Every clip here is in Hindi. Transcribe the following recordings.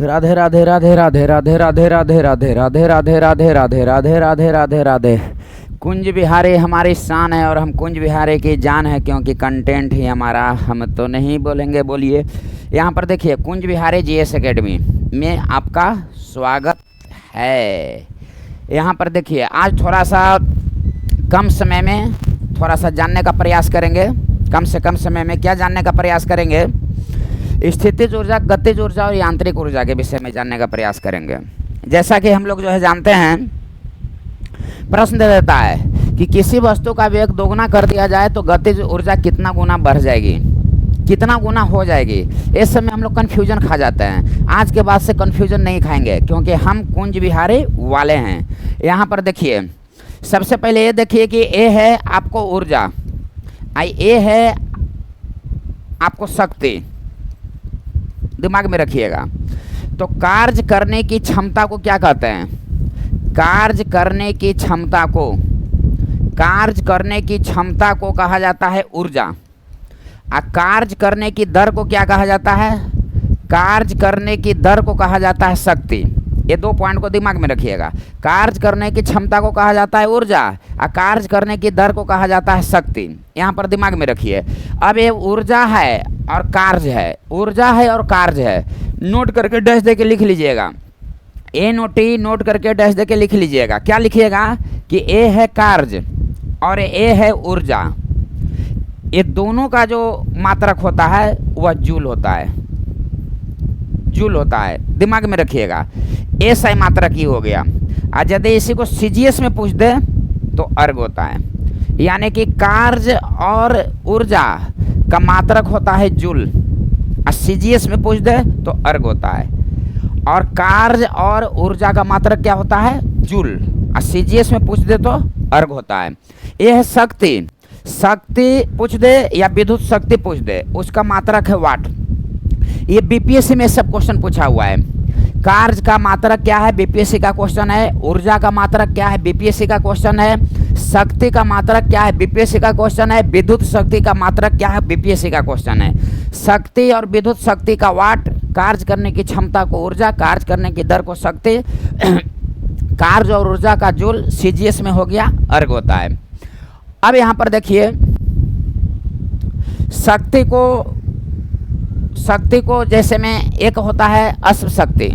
राधे राधे राधे राधे राधे राधे राधे राधे राधे राधे राधे राधे राधे राधे राधे राधे। कुंज बिहारी हमारी शान है और हम कुंज बिहारी की जान है, क्योंकि कंटेंट ही हमारा, हम तो नहीं बोलेंगे। बोलिए। यहाँ पर देखिए, कुंज बिहारी जीएस एकेडमी में आपका स्वागत है। यहाँ पर देखिए, आज थोड़ा सा कम समय में थोड़ा सा जानने का प्रयास करेंगे। कम से कम समय में क्या जानने का प्रयास करेंगे? स्थितिज ऊर्जा, गतिज ऊर्जा और यांत्रिक ऊर्जा के विषय में जानने का प्रयास करेंगे। जैसा कि हम लोग जो है जानते हैं, प्रश्न दे देता है कि किसी वस्तु का वेग दोगुना कर दिया जाए तो गतिज ऊर्जा कितना गुना बढ़ जाएगी, कितना गुना हो जाएगी। इस समय हम लोग कन्फ्यूजन खा जाते हैं। आज के बाद से कन्फ्यूजन नहीं खाएंगे, क्योंकि हम कुंज बिहारी वाले हैं। यहाँ पर देखिए, सबसे पहले ये देखिए कि ए है आपको ऊर्जा, ए है आपको शक्ति, दिमाग में रखिएगा। तो कार्य करने की क्षमता को क्या कहते हैं? कार्य करने की क्षमता को, कार्य करने की क्षमता को कहा जाता है ऊर्जा। कार्य करने की दर को क्या कहा जाता है? कार्य करने की दर को कहा जाता है शक्ति। ये दो पॉइंट को दिमाग में रखिएगा। कार्य करने की क्षमता को कहा जाता है ऊर्जा और कार्य करने की दर को कहा जाता है शक्ति। यहाँ पर दिमाग में रखिए। अब ये ऊर्जा है और कार्य है, ऊर्जा है और कार्य है। नोट करके डैश दे के लिख लीजिएगा। ए नोटी नोट करके डैश दे के लिख लीजिएगा। क्या लिखिएगा कि ए है कार्य और ए है ऊर्जा। ये दोनों का जो मात्रक होता है वह जूल होता है, जूल होता है। दिमाग में रखिएगा। ऐसा मात्रक ही हो गया। आज यदि इसी को सीजीएस में पूछ दे तो अर्ग होता है, यानी कि कार्य और ऊर्जा का मात्रक होता है जूल, और सीजीएस में पूछ दे तो अर्ग होता है। और कार्य और ऊर्जा का मात्रक क्या होता है? जूल, और सीजीएस में पूछ दे तो अर्ग होता है। यह है शक्ति। शक्ति पूछ दे या विद्युत शक्ति पूछ दे, उसका मात्रक है वाट। ये बीपीएससी में सब क्वेश्चन पूछा हुआ है। कार्य का मात्रक क्या है? बीपीएससी का क्वेश्चन है। ऊर्जा का मात्रक क्या है? बीपीएससी का क्वेश्चन है। शक्ति का मात्रक क्या है? बीपीएससी का क्वेश्चन है। विद्युत शक्ति का मात्रक क्या है? बीपीएससी का क्वेश्चन है। शक्ति और विद्युत शक्ति का वाट, कार्य करने की क्षमता को ऊर्जा, कार्य करने की दर को शक्ति, कार्य और ऊर्जा का जूल सीजीएस में हो गया, अर्ग होता है। अब यहाँ पर देखिए, शक्ति को जैसे में एक होता है अश्व शक्ति।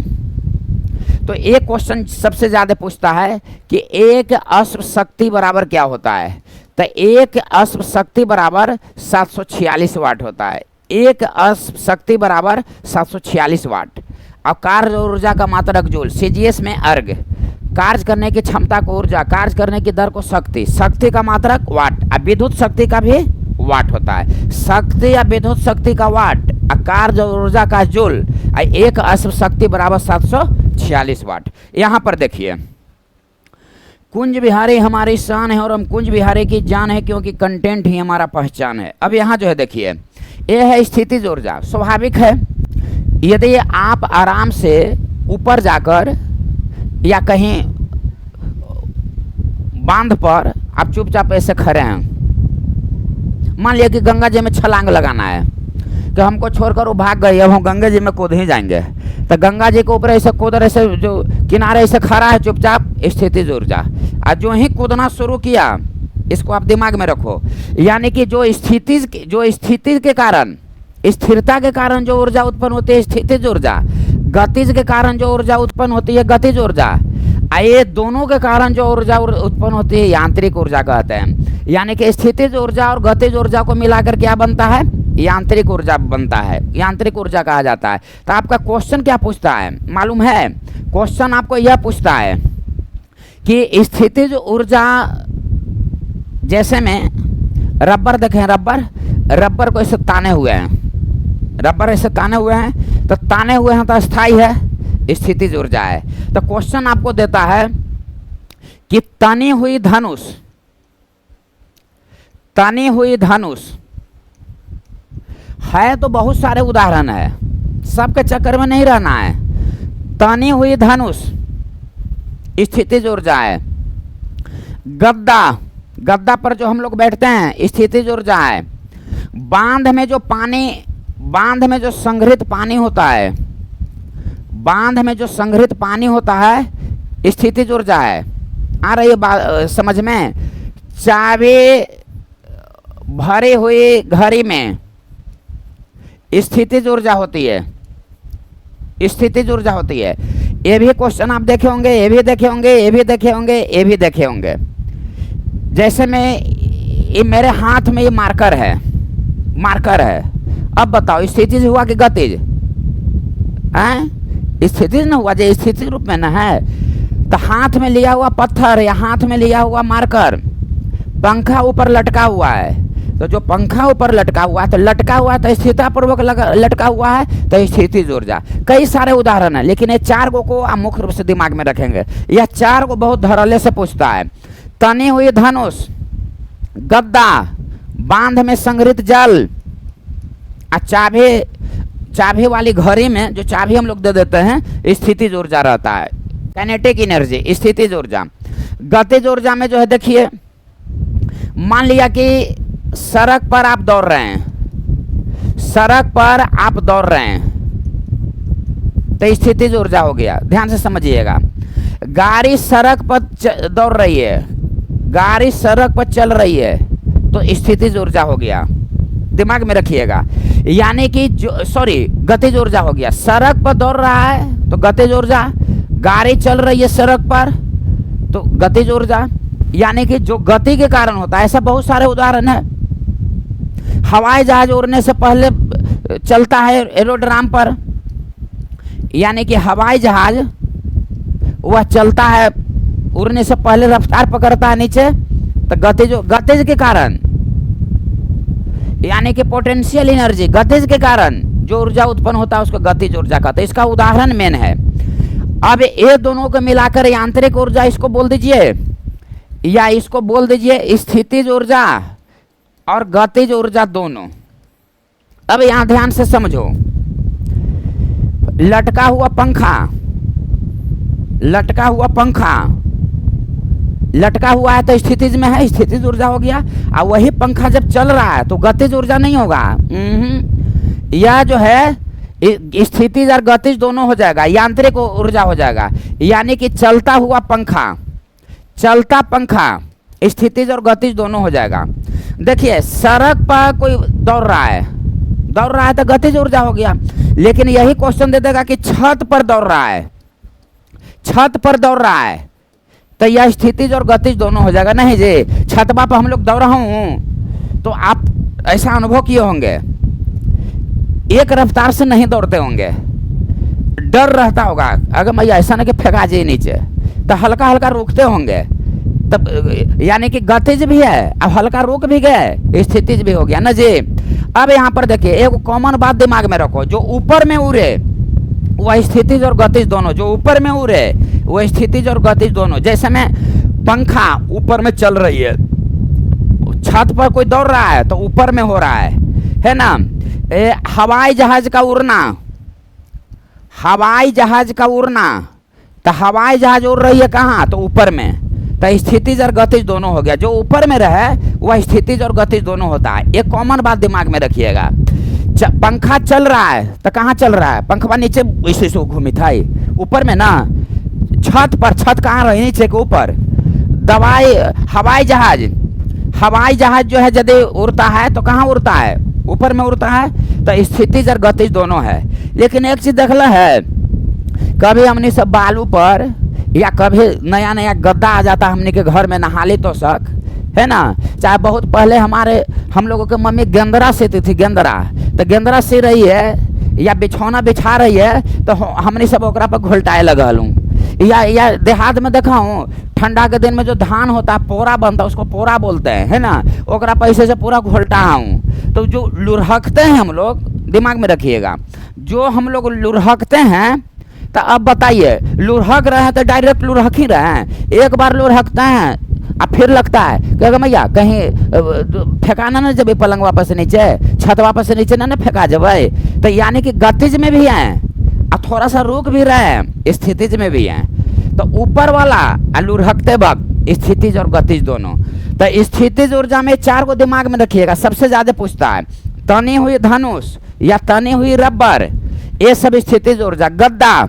तो एक क्वेश्चन सबसे ज़्यादा पूछता है कि एक अश्व शक्ति बराबर क्या होता है? तो एक अश्व शक्ति बराबर 746 वाट होता है। एक अश्व शक्ति बराबर 746 वाट। अब कार्य और ऊर्जा का मात्रक जूल, सीजीएस में अर्ग। कार्य करने की क्षमता को ऊर्जा, कार्य करने की दर को शक्ति, शक्ति का मात्रक वाट, और विद्युत शक्ति का भी वाट होता है। शक्ति या विद्युत शक्ति का वाट, कार्य और ऊर्जा का जूल, एक अश्व शक्ति बराबर 746 वाट। यहाँ पर देखिए, कुंज बिहारी हमारी शान है और हम कुंज बिहारी की जान है, क्योंकि कंटेंट ही हमारा पहचान है। अब यहाँ जो है देखिए, ये है स्थितिज ऊर्जा। स्वाभाविक है, यदि आप आराम से ऊपर जाकर या कहीं बांध पर आप चुपचाप ऐसे खड़े हैं, मान लिया कि गंगा जी में छलांग लगाना है, कि हमको छोड़कर वो भाग गई, अब हम गंगा जी में कूद ही जाएंगे। तो गंगा जी के ऊपर ऐसे कूद, ऐसे जो किनारे ऐसे खड़ा है चुपचाप, स्थितिज ऊर्जा। और जो ही कूदना शुरू किया, इसको आप दिमाग में रखो, यानी कि जो स्थिति के कारण, स्थिरता के कारण जो ऊर्जा उत्पन्न होती है स्थितिज ऊर्जा, गतिज के कारण जो ऊर्जा उत्पन्न होती है गतिज ऊर्जा, ये दोनों के कारण जो ऊर्जा उत्पन्न होती है यांत्रिक ऊर्जा कहते हैं। यानी कि स्थितिज ऊर्जा और गतिज ऊर्जा को मिलाकर क्या बनता है? यांत्रिक ऊर्जा बनता है, यांत्रिक ऊर्जा कहा जाता है। तो आपका क्वेश्चन क्या पूछता है मालूम है? क्वेश्चन आपको यह पूछता है कि स्थितिज ऊर्जा, जैसे में रबर देखें, रबर को ऐसे ताने हुए हैं, रबर ऐसे ताने हुए हैं, तो ताने हुए हैं तो स्थायी है, स्थितिज ऊर्जा है। तो क्वेश्चन आपको देता है कि तनी हुई धनुष, तनी हुई धनुष है, तो बहुत सारे उदाहरण है, सबके चक्कर में नहीं रहना है। तनी हुई धनुष स्थितिज ऊर्जा है। गद्दा पर जो हम लोग बैठते हैं स्थितिज ऊर्जा है। बांध में जो संग्रहित पानी होता है, बांध में जो संग्रहित पानी होता है स्थितिज ऊर्जा है। आ रही है बात समझ में? चाबी भरी हुई घड़ी में स्थितिज ऊर्जा होती है, स्थितिज ऊर्जा होती है। ये भी क्वेश्चन आप देखे होंगे, ये भी देखे होंगे, ये भी देखे होंगे, ये भी देखे होंगे। जैसे मैं ये मेरे हाथ में ये मार्कर है, मार्कर है। अब बताओ स्थितिज हुआ कि गतिज? स्थितिज न हुआ, जो स्थितिज रूप में न है। तो हाथ में लिया हुआ पत्थर या हाथ में लिया हुआ मार्कर, पंखा ऊपर लटका हुआ है। तो जो पंखा ऊपर लटका हुआ है तो लटका हुआ है तो स्थिरतापूर्वक लटका हुआ है तो स्थितिज ऊर्जा। कई सारे उदाहरण है, लेकिन ये 4 को आप मुख्य रूप से दिमाग में रखेंगे। यह 4 को बहुत धड़ल्ले से पूछता है। तनी हुई धनुष, गद्दा, बांध में संग्रहित जल, चाबी वाली घड़ी में जो चाबी हम लोग दे देते हैं स्थितिज ऊर्जा रहता है, काइनेटिक एनर्जी, स्थितिज ऊर्जा। गतिज ऊर्जा में जो है देखिए, मान लिया कि सड़क पर आप दौड़ रहे हैं, सड़क पर आप दौड़ रहे हैं तो स्थितिज ऊर्जा हो गया। ध्यान से समझिएगा। गाड़ी सड़क पर दौड़ रही है, गाड़ी सड़क पर चल रही है तो स्थितिज ऊर्जा हो गया। दिमाग में रखिएगा। यानी कि जो गतिज ऊर्जा हो गया। सड़क पर दौड़ रहा है तो गतिज ऊर्जा, गाड़ी चल रही है सड़क पर तो गतिज ऊर्जा। यानी कि जो गति के कारण होता है, ऐसा बहुत सारे उदाहरण है। हवाई जहाज उड़ने से पहले चलता है एरोड्राम पर, यानी कि हवाई जहाज वह चलता है, उड़ने से पहले रफ्तार पकड़ता है नीचे तो गतिज के कारण, यानी कि पोटेंशियल एनर्जी, गतिज के कारण जो ऊर्जा उत्पन्न होता है उसको गतिज ऊर्जा कहते हैं। इसका उदाहरण मेन है। अब ये दोनों को मिलाकर यांत्रिक ऊर्जा इसको बोल दीजिए, या इसको बोल दीजिए स्थितिज ऊर्जा और गतिज ऊर्जा दोनों। अब यहां ध्यान से समझो। लटका हुआ पंखा, लटका हुआ पंखा, लटका हुआ है तो स्थितिज में है, स्थितिज ऊर्जा हो गया। और वही पंखा जब चल रहा है तो गतिज ऊर्जा नहीं होगा। यह जो है स्थितिज और गतिज दोनों हो जाएगा, यांत्रिक ऊर्जा हो जाएगा। यानी कि चलता हुआ पंखा, चलता पंखा स्थितिज और गतिज दोनों हो जाएगा। देखिए सड़क पर कोई दौड़ रहा है तो गतिज ऊर्जा हो गया। लेकिन यही क्वेश्चन दे देगा कि छत पर दौड़ रहा है, छत पर दौड़ रहा है तो यह स्थितिज और गतिज दोनों हो जाएगा। नहीं जी, छतवा पर हम लोग दौड़ रहा हूँ तो आप ऐसा अनुभव किए होंगे, एक रफ्तार से नहीं दौड़ते होंगे, डर रहता होगा अगर मैं ऐसा ना कि फेंका जाए नीचे, तो हल्का हल्का रुकते होंगे। तब यानी कि गतिज भी है, अब हल्का रुक भी गए, स्थितिज भी हो गया ना जी। अब यहाँ पर देखिए एक कॉमन बात दिमाग में रखो, जो ऊपर में उड़े वह स्थितिज और गतिज दोनों, जो ऊपर में उड़े वह स्थितिज और गतिज दोनों। जैसे में पंखा ऊपर में चल रही है, छत पर कोई दौड़ रहा है तो ऊपर में हो रहा है ना। हवाई जहाज का उड़ना, हवाई जहाज का उड़ना, तो हवाई जहाज उड़ रही है कहाँ, तो ऊपर में, तो स्थितिज और गतिज दोनों हो गया। जो ऊपर में रहे वह स्थितिज और गतिज दोनों होता है। एक कॉमन बात दिमाग में रखिएगा। पंखा चल रहा है तो कहाँ चल रहा है, पंखा नीचे इसी से घूमी था, ऊपर में ना, छत पर, छत कहाँ रही, नीचे के ऊपर। हवाई जहाज जो है यदि उड़ता है तो कहाँ उड़ता है, ऊपर में उड़ता है, तो स्थितिज और गतिज दोनों है। लेकिन एक चीज देखला है, कभी हमने सब बालू पर या कभी नया नया गद्दा आ जाता हमने के घर में, नहा ली तो शक है ना। चाहे बहुत पहले हम लोगों के मम्मी गेंदरा सीती थी, गेंदरा, तो गेंदरा सी रही है या बिछौना बिछा रही है तो हमने सब ओकरा पर घोलटाए लगल हूँ। या देहात में देखा हूँ ठंडा के दिन में जो धान होता है पोरा बनता है, उसको पोरा बोलते हैं, है ना, ओकरा पैसे से पूरा घोलटा हूँ। तो जो लुढ़कते हैं हम लोग, दिमाग में रखिएगा, जो हम लोग लुढ़कते हैं, तो अब बताइए लुढ़क रहे हैं तो डायरेक्ट लुढ़क ही रहे हैं, एक बार लुढ़कते हैं अब फिर लगता है कि भैया कहीं फेंकाना ना जब पलंग वापस नीचे, छत वापस नीचे ना फेंका जब। तो यानी कि गतिज में भी हैं और थोड़ा सा रुक भी रहे हैं, स्थितिज में भी हैं। तो ऊपर वाला लुढ़कते वक्त स्थितिज और गतिज दोनों। तो स्थितिज ऊर्जा में 4 को दिमाग में रखिएगा, सबसे ज्यादा पूछता है। तनी हुई धनुष या तनी हुई रबर, ये सब स्थितिज ऊर्जा। गद्दा,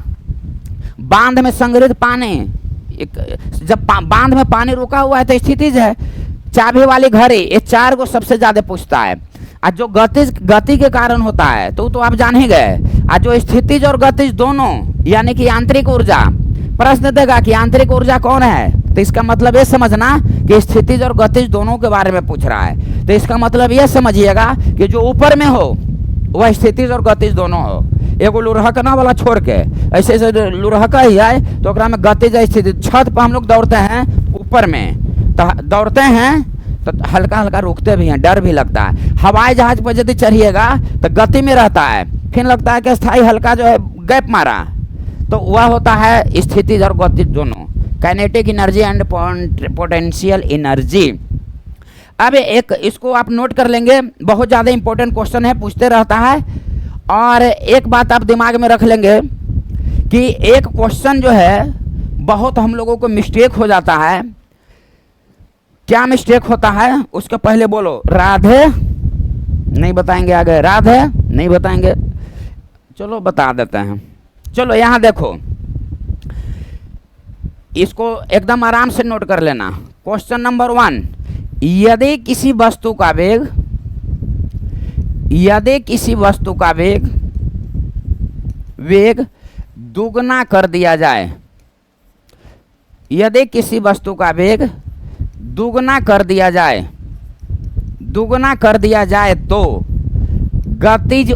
बांध में संग्रहित पानी, जब बांध में पानी रुका हुआ है तो स्थितिज है। चाबी वाली घड़ी, ये 4 को सबसे ज्यादा पूछता है। और जो गति के कारण होता है तो आप जान ही गए। और जो स्थितिज और गतिज दोनों, यानी कि आंतरिक ऊर्जा, प्रश्न देगा कि आंतरिक ऊर्जा कौन है, तो इसका मतलब ये समझना कि स्थितिज और गतिज दोनों के बारे में पूछ रहा है। तो इसका मतलब ये समझिएगा कि जो ऊपर में हो वह स्थितिज और गतिज दोनों हो। एगो लुरहकना वाला छोड़ के, ऐसे ऐसे लुरहका ही है तो ओकरा में गतिज स्थिति। छत पर हम लोग दौड़ते हैं ऊपर में, तो दौड़ते हैं तो हल्का हल्का रुकते भी हैं, डर भी लगता है। हवाई जहाज पर यदि चढ़िएगा तो गति में रहता है, फिर लगता है कि स्थायी हल्का जो है गैप मारा, तो वह होता है स्थितिज और गतिज दोनों, kinetic energy and potential energy. अब एक इसको आप नोट कर लेंगे, बहुत ज़्यादा इंपॉर्टेंट क्वेश्चन है, पूछते रहता है। और एक बात आप दिमाग में रख लेंगे कि एक क्वेश्चन जो है बहुत हम लोगों को मिस्टेक हो जाता है। क्या मिस्टेक होता है उसके पहले बोलो। राधे नहीं बताएंगे, आगे राधे नहीं बताएंगे, चलो बता देते हैं। चलो यहाँ देखो, इसको एकदम आराम से नोट कर लेना। क्वेश्चन नंबर 1, यदि किसी वस्तु का वेग दुगना कर दिया जाए, यदि किसी वस्तु का वेग दुगना कर दिया जाए तो गतिज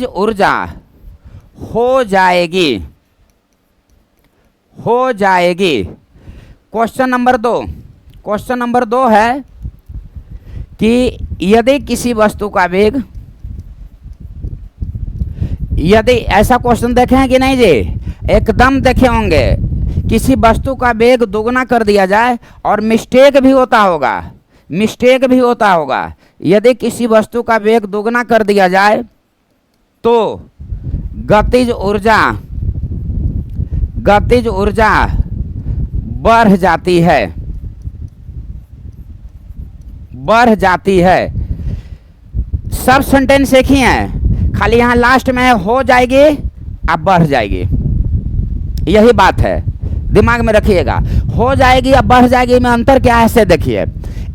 ऊर्जा हो जाएगी। क्वेश्चन नंबर 2 है कि यदि किसी वस्तु का वेग, यदि ऐसा क्वेश्चन देखे हैं कि नहीं जी, एकदम देखे होंगे। किसी वस्तु का वेग दोगुना कर दिया जाए, और मिस्टेक भी होता होगा। यदि किसी वस्तु का वेग दोगुना कर दिया जाए तो गतिज ऊर्जा बढ़ जाती है। सब सेंटेंस एक ही है, खाली यहाँ लास्ट में हो जाएगी अब बढ़ जाएगी, यही बात है, दिमाग में रखिएगा। हो जाएगी या बढ़ जाएगी में अंतर क्या है से देखिए।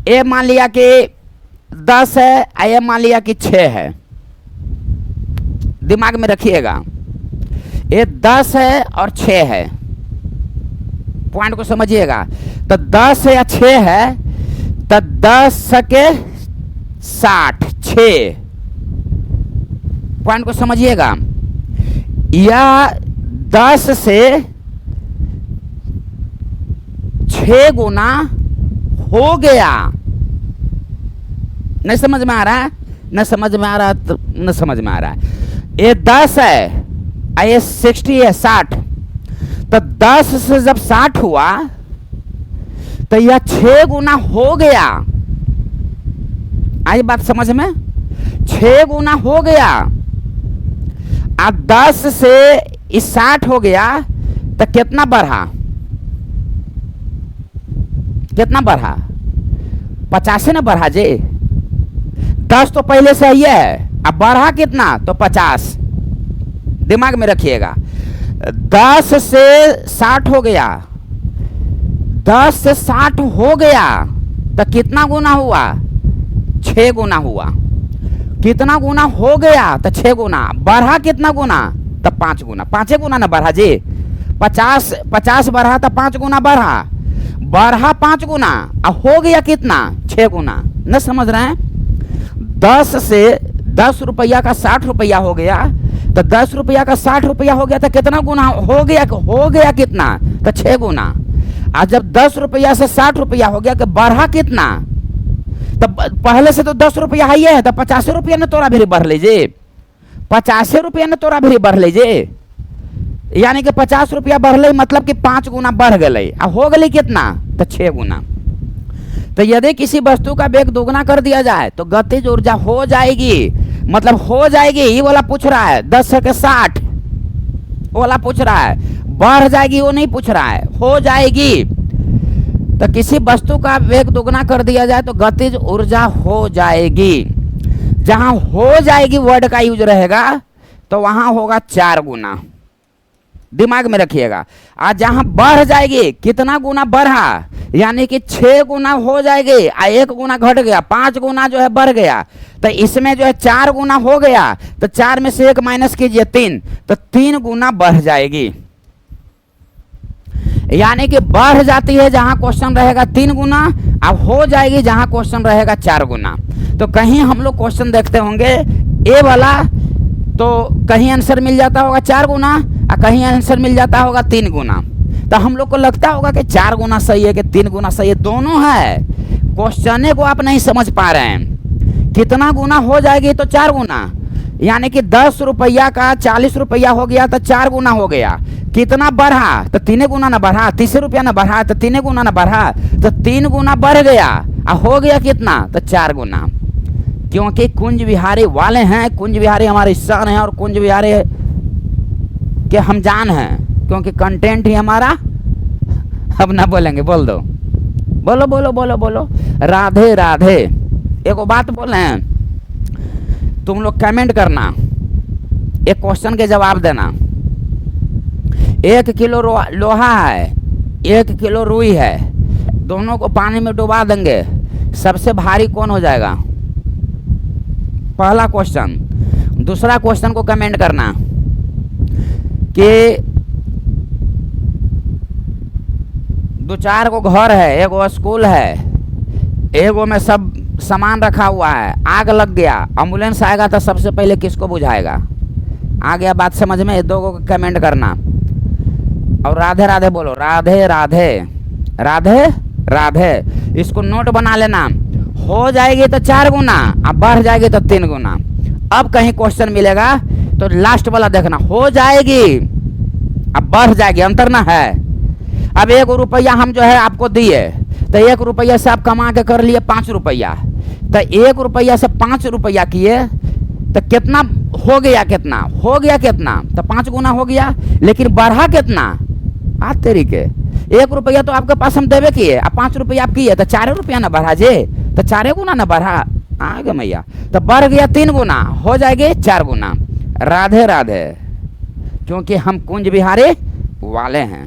ए मान लिया कि 10 है, ए मान लिया कि 6 है, दिमाग में रखिएगा। ये 10 है और 6 है, पॉइंट को समझिएगा। तो 10 या 6 है तो 10 के 60, 6, पॉइंट को समझिएगा। या 10 से 6 गुना हो गया। नहीं समझ में आ रहा है? न समझ में आ रहा तो न समझ में आ रहा है। ये 10 है, ये 60 है, 60। तो 10 से जब 60 हुआ तो यह 6 गुना हो गया। आई बात समझ में? 6 गुना हो गया। अब 10 से 60 हो गया तो कितना बढ़ा? 50 न बढ़ा जी। 10 तो पहले से ही है, अब बढ़ा कितना? तो 50। दिमाग में रखिएगा। 10 से 60 हो गया, 10 से 60 हो गया तो कितना गुना हुआ? 6 गुना हुआ। कितना गुना हो गया? तो 6 गुना। बढ़ा कितना गुना? तो 5 गुना। 5 गुना ना बढ़ा जी। 50 बढ़ा तो 5 गुना बढ़ा, 5 गुना। अब हो गया कितना? 6 गुना। न समझ रहे हैं? 10 से 10 रुपया का 60 रुपया हो गया, तो 10 रुपया का 60 रुपया हो गया तो कितना गुना हो गया? कितना? तो 6 गुना। आज जब 10 रुपया से 60 रुपया हो गया, कि बढ़ा कितना? तो पहले से तो 10 रुपया है तो 50 रुपया ने तोरा भी बढ़ लीजिए, 50 रुपया ने तोरा भी बढ़ लीजिए। यानी कि 50 रुपया बढ़ मतलब कि 5 गुना बढ़ गए। अब हो गई कितना? तो 6 गुना। तो यदि किसी वस्तु का वेग दोगुना कर दिया जाए तो गतिज ऊर्जा हो जाएगी। मतलब हो जाएगी, ये वाला पूछ रहा है। 10 से 60 वाला पूछ रहा है, बढ़ जाएगी वो नहीं पूछ रहा है, हो जाएगी। तो किसी वस्तु का वेग दोगुना कर दिया जाए तो गतिज ऊर्जा हो जाएगी। जहां हो जाएगी वर्ड का यूज रहेगा तो वहां होगा 4 गुना। दिमाग में रखिएगा। आज जहां बढ़ जाएगी, कितना गुना बढ़ा, यानी कि 6 गुना हो जाएगी, 1 गुना घट गया, 5 गुना जो है बढ़ गया, तो इसमें जो है 4 गुना हो गया, तो 4 में से 1 माइनस कीजिए 3, तो 3 गुना बढ़ जाएगी। यानी कि बढ़ जाती है जहां क्वेश्चन रहेगा 3 गुना, अब हो जाएगी जहां क्वेश्चन रहेगा 4 गुना। तो कहीं हम लोग क्वेश्चन देखते होंगे ए वाला, तो कहीं आंसर मिल जाता होगा 4 गुना और कहीं आंसर मिल जाता होगा 3 गुना। तो हम लोग को लगता होगा कि 4 गुना सही है कि 3 गुना सही है, दोनों है। क्वेश्चन को आप नहीं समझ पा रहे हैं। कितना गुना हो जाएगी तो 4 गुना, यानी कि 10 रुपया का 40 रुपया हो गया तो 4 गुना हो गया। कितना बढ़ा तो 3 गुना ना बढ़ा, 30 रुपया ना बढ़ा तो 3 गुना ना बढ़ा, तो 3 गुना बढ़ गया और हो गया कितना तो 4 गुना। क्योंकि कुंज विहारी वाले हैं, कुंज विहारी हमारी शान है और कुंज विहारी के हम जान हैं, क्योंकि कंटेंट ही हमारा। अब ना बोलेंगे, बोल दो, बोलो बोलो बोलो बोलो। राधे राधे। एक बात बोले हैं, तुम लोग कमेंट करना, एक क्वेश्चन के जवाब देना। 1 किलो लोहा है, 1 किलो रुई है, दोनों को पानी में डुबा देंगे, सबसे भारी कौन हो जाएगा? पहला क्वेश्चन। दूसरा क्वेश्चन को कमेंट करना कि 2-4 को घर है, 1 स्कूल है, 1 में सब सामान रखा हुआ है, आग लग गया, एम्बुलेंस आएगा तो सबसे पहले किसको बुझाएगा? आ गया बात समझ में? 2 को कमेंट करना और राधे राधे बोलो। राधे राधे राधे राधे। इसको नोट बना लेना। हो जाएगी तो 4 गुना, अब बढ़ जाएगी तो 3 गुना। अब कहीं क्वेश्चन मिलेगा तो लास्ट वाला देखना, हो जाएगी अब बढ़ जाएगी, अंतर ना है। अब 1 रुपया हम जो है आपको दिए, तो 1 रुपया से आप कमा के कर लिए 5 रुपया, तो 1 रुपया से 5 रुपया किए तो कितना हो गया? कितना हो गया? कितना तो 5 गुना हो गया, लेकिन बढ़ा कितना? आ तेरी के 1 रुपया तो आपके पास हम देवे किए, अब 5 रुपया आप किए तो 4 रुपया ना बढ़ा जे, तो 4 गुना ना बढ़ा। आगे मैया तो बढ़ गया 3 गुना, हो जाएगी 4 गुना। राधे राधे। क्योंकि हम कुंज विहारी वाले हैं।